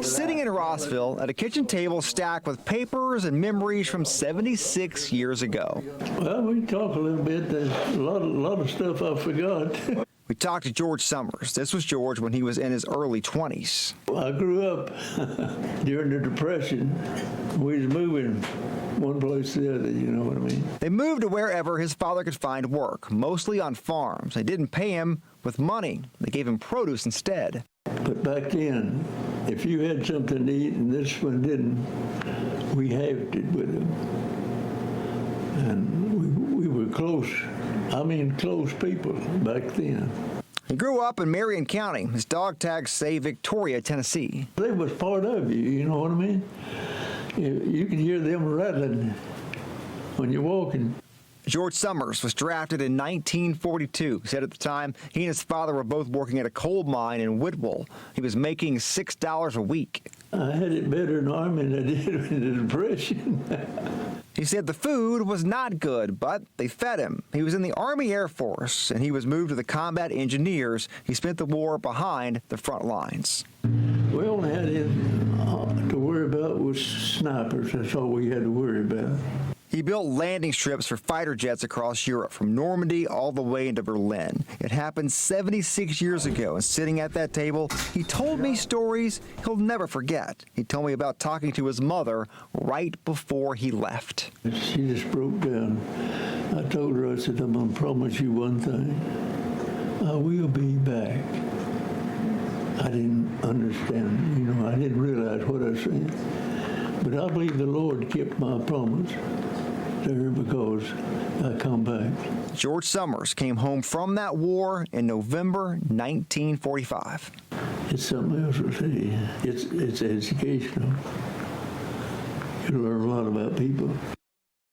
Sitting in Rossville at a kitchen table stacked with papers and memories from 76 years ago. Well, we talk a little bit. There's a lot of stuff I forgot. We talked to George Summers. This was George when he was in his early 20s. I grew up during the Depression. We was moving one place to the other, you know what I mean? They moved to wherever his father could find work, mostly on farms. They didn't pay him with money. They gave him produce instead. But back then, if you had something to eat and this one didn't, we halved it with him. And we were close. I mean, close people back then. He grew up in Marion County. His dog tags say Victoria, Tennessee. They was part of you know what I mean? You can hear them rattling when you're walking. George Summers was drafted in 1942. He said at the time he and his father were both working at a coal mine in Whitwell. He was making $6 a week. I had it better in the Army than I did in the Depression. He said the food was not good, but they fed him. He was in the Army Air Force, and he was moved to the combat engineers. He spent the war behind the front lines. We only had to worry about was snipers. That's all we had to worry about. He built landing strips for fighter jets across Europe, from Normandy all the way into Berlin. It happened 76 years ago, and sitting at that table, he told me stories he'll never forget. He told me about talking to his mother right before he left. She just broke down. I told her, I said, I'm going to promise you one thing. I will be back. I didn't understand, I didn't realize what I said. But I believe the Lord kept my promise there because I come back. George Summers came home from that war in November 1945. It's something else to say. It's educational. You learn a lot about people.